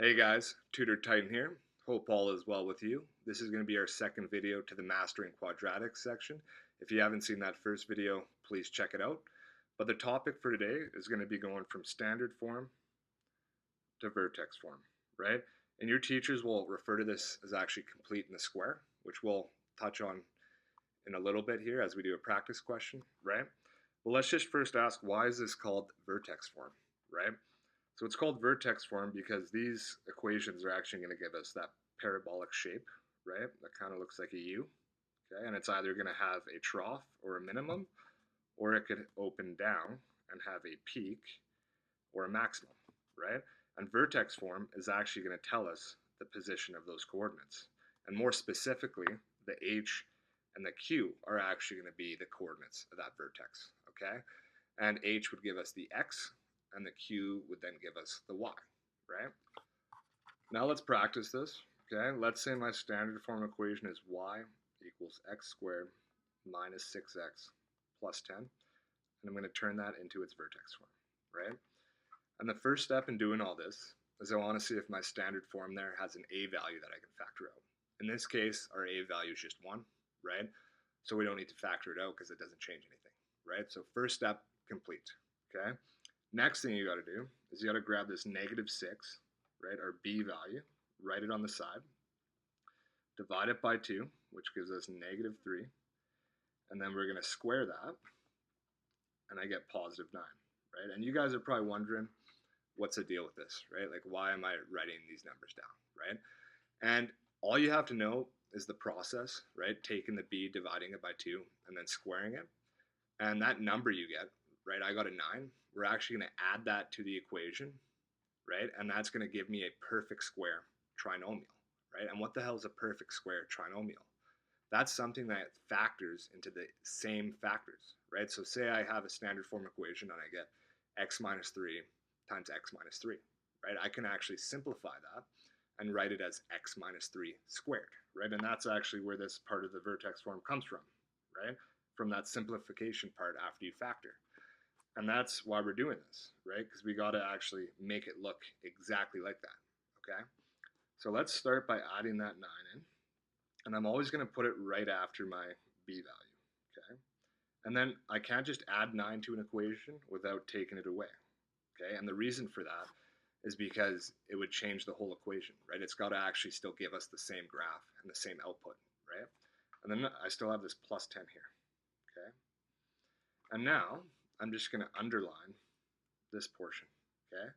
Hey guys, Tutor Titan here. Hope all is well with you. This is going to be our second video to the Mastering Quadratics section. If you haven't seen that first video, please check it out. But the topic for today is going to be going from standard form to vertex form, right? And your teachers will refer to this as actually complete in the square, which we'll touch on in a little bit here as we do a practice question, right? Well, let's just first ask, why is this called vertex form, right? So it's called vertex form because these equations are actually going to give us that parabolic shape, right? That kind of looks like a U, okay? And it's either going to have a trough or a minimum, or it could open down and have a peak or a maximum, right? And vertex form is actually going to tell us the position of those coordinates. And more specifically, the H and the Q are actually going to be the coordinates of that vertex, okay? And H would give us the X, and the Q would then give us the Y, right? Now let's practice this, okay? Let's say my standard form equation is Y equals X squared minus 6X plus 10, and I'm going to turn that into its vertex form, right? And the first step in doing all this is I want to see if my standard form there has an A value that I can factor out. In this case, our A value is just 1, right? So we don't need to factor it out because it doesn't change anything, right? So first step complete, okay? Next thing you got to do is you got to grab this negative 6, right, our B value, write it on the side, divide it by 2, which gives us negative 3, and then we're going to square that, and I get positive 9, right? And you guys are probably wondering, what's the deal with this, right? Like, why am I writing these numbers down, right? And all you have to know is the process, right? Taking the B, dividing it by 2, and then squaring it. And that number you get, right, I got a 9. We're actually going to add that to the equation, right? And that's going to give me a perfect square trinomial, right? And what the hell is a perfect square trinomial? That's something that factors into the same factors, right? So say I have a standard form equation and I get x minus 3 times x minus 3, right? I can actually simplify that and write it as x minus 3 squared, right? And that's actually where this part of the vertex form comes from, right? From that simplification part after you factor. And that's why we're doing this, right? Because we got to actually make it look exactly like that, okay? So let's start by adding that 9 in. And I'm always going to put it right after my B value, okay? And then I can't just add 9 to an equation without taking it away, okay? And the reason for that is because it would change the whole equation, right? It's got to actually still give us the same graph and the same output, right? And then I still have this plus 10 here, okay? And now I'm just going to underline this portion, okay?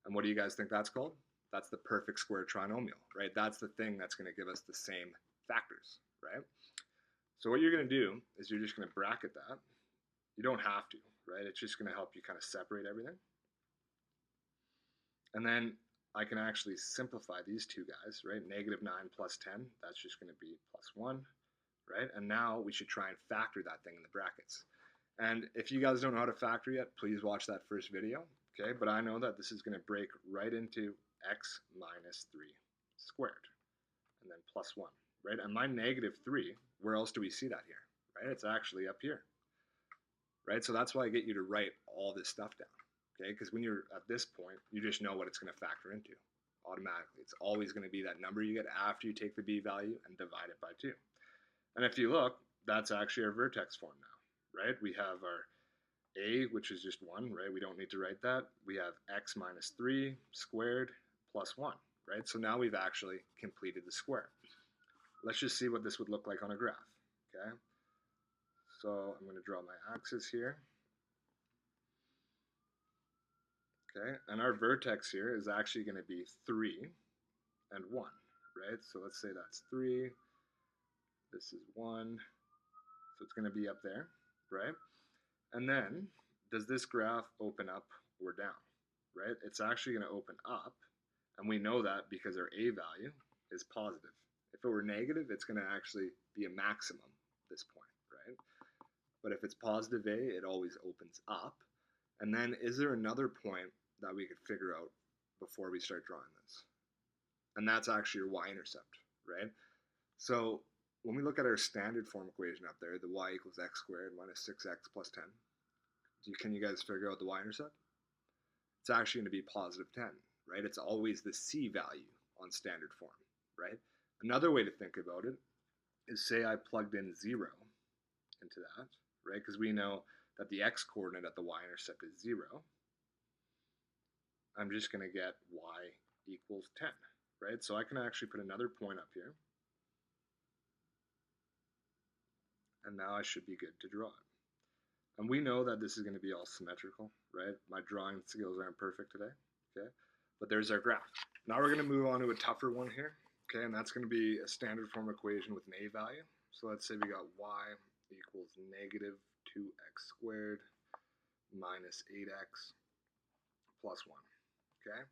And what do you guys think that's called? That's the perfect square trinomial, right? That's the thing that's going to give us the same factors, right? So what you're going to do is you're just going to bracket that. You don't have to, right? It's just going to help you kind of separate everything. And then I can actually simplify these two guys, right? Negative 9 plus 10, that's just going to be plus 1, right? And now we should try and factor that thing in the brackets. And if you guys don't know how to factor yet, please watch that first video, okay? But I know that this is going to break right into x minus 3 squared, and then plus 1, right? And my negative 3, where else do we see that here, right? It's actually up here, right? So that's why I get you to write all this stuff down, okay? Because when you're at this point, you just know what it's going to factor into automatically. It's always going to be that number you get after you take the B value and divide it by 2. And if you look, that's actually our vertex form now. Right? We have our A, which is just 1, right? We don't need to write that. We have x minus 3 squared plus 1, right? So now we've actually completed the square. Let's just see what this would look like on a graph, okay? So I'm going to draw my axis here. Okay, and our vertex here is actually going to be 3 and 1, right? So let's say that's 3, this is 1, so it's going to be up there, right? And then, does this graph open up or down, right? It's actually going to open up, and we know that because our A value is positive. If it were negative, it's going to actually be a maximum at this point, right? But if it's positive A, it always opens up. And then, is there another point that we could figure out before we start drawing this? And that's actually your y-intercept, right? So when we look at our standard form equation up there, the y equals x squared minus 6x plus 10, can you guys figure out the y-intercept? It's actually going to be positive 10, right? It's always the C value on standard form, right? Another way to think about it is, say I plugged in 0 into that, right? Because we know that the x-coordinate at the y-intercept is 0. I'm just going to get y equals 10, right? So I can actually put another point up here. And now I should be good to draw it. And we know that this is going to be all symmetrical, right? My drawing skills aren't perfect today, okay? But there's our graph. Now we're going to move on to a tougher one here, okay? And that's going to be a standard form equation with an a value. So let's say we got y equals negative 2x squared minus 8x plus 1, okay?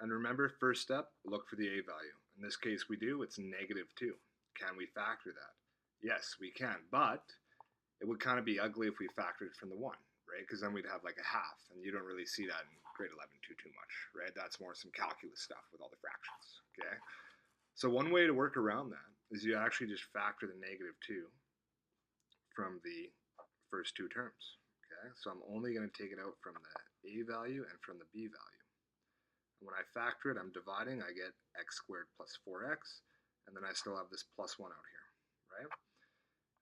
And remember, first step, look for the a value. In this case, we do. It's negative 2. Can we factor that? Yes, we can, but it would kind of be ugly if we factored from the 1, right? Because then we'd have like a half, and you don't really see that in grade 11 too much, right? That's more some calculus stuff with all the fractions, okay? So one way to work around that is you actually just factor the negative 2 from the first two terms, okay? So I'm only going to take it out from the a value and from the b value. And when I factor it, I'm dividing, I get x squared plus 4x, and then I still have this plus 1 out here, right?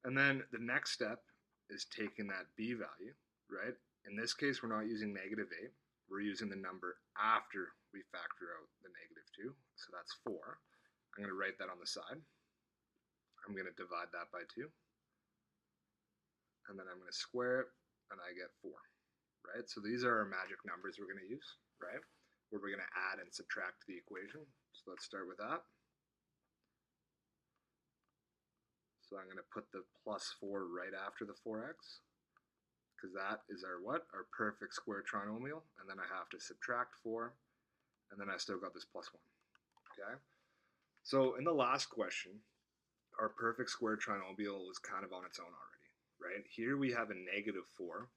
And then the next step is taking that b value, right? In this case, we're not using negative 8. We're using the number after we factor out the negative 2. So that's 4. I'm going to write that on the side. I'm going to divide that by 2. And then I'm going to square it, and I get 4, right? So these are our magic numbers we're going to use, right? Where we're going to add and subtract the equation. So let's start with that. So I'm going to put the plus 4 right after the 4x, because that is our what? Our perfect square trinomial. And then I have to subtract 4, and then I still got this plus 1. Okay? So in the last question, our perfect square trinomial was kind of on its own already, right? Here we have a negative 4.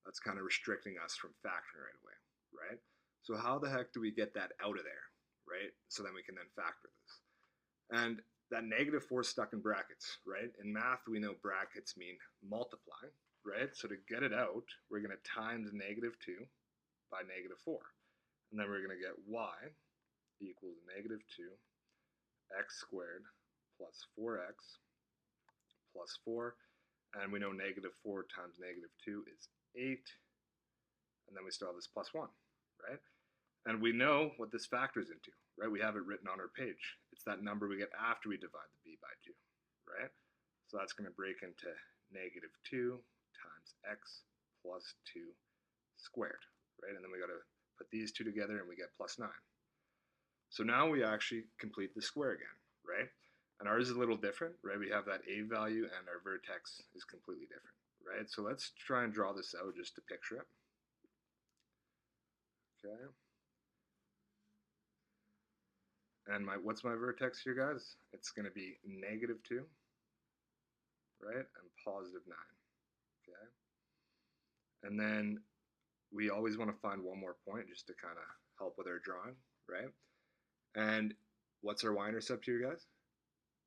That's kind of restricting us from factoring right away, right? So how the heck do we get that out of there, right? So then we can then factor this. And that negative 4 stuck in brackets, right? In math, we know brackets mean multiply, right? So to get it out, we're going to times negative 2 by negative 4. And then we're going to get y equals negative 2 x squared plus 4x plus 4. And we know negative 4 times negative 2 is 8. And then we still have this plus 1, right? And we know what this factors into, right? We have it written on our page. It's that number we get after we divide the b by 2, right? So that's going to break into negative 2 times x plus 2 squared, right? And then we got to put these two together and we get plus 9. So now we actually complete the square again, right? And ours is a little different, right? We have that a value and our vertex is completely different, right? So let's try and draw this out just to picture it. Okay. And what's my vertex here, guys? It's going to be negative 2, right, and positive 9, okay? And then we always want to find one more point just to kind of help with our drawing, right? And what's our y-intercept here, guys?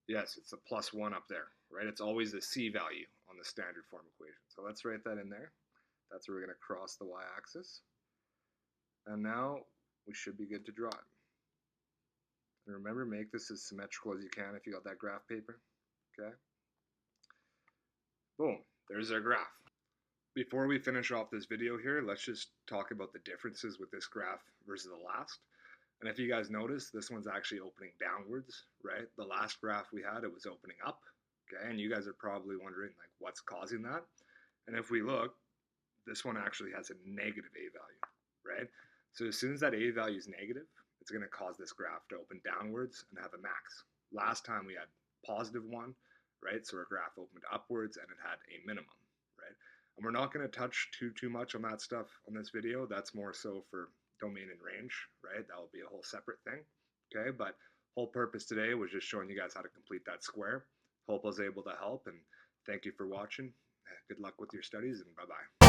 Yes, it's a plus 1 up there, right? It's always the c value on the standard form equation. So let's write that in there. That's where we're going to cross the y-axis. And now we should be good to draw it. And remember, make this as symmetrical as you can if you got that graph paper, okay? Boom, there's our graph. Before we finish off this video here, let's just talk about the differences with this graph versus the last. And if you guys notice, this one's actually opening downwards, right? The last graph we had, it was opening up, okay? And you guys are probably wondering, like, what's causing that? And if we look, this one actually has a negative a value, right? So as soon as that a value is negative, it's going to cause this graph to open downwards and have a max. Last time we had positive 1, right? So our graph opened upwards and it had a minimum, right? And we're not going to touch too much on that stuff on this video. That's more so for domain and range, right? That will be a whole separate thing, okay? But whole purpose today was just showing you guys how to complete that square. Hope I was able to help, and thank you for watching. Good luck with your studies, and bye-bye.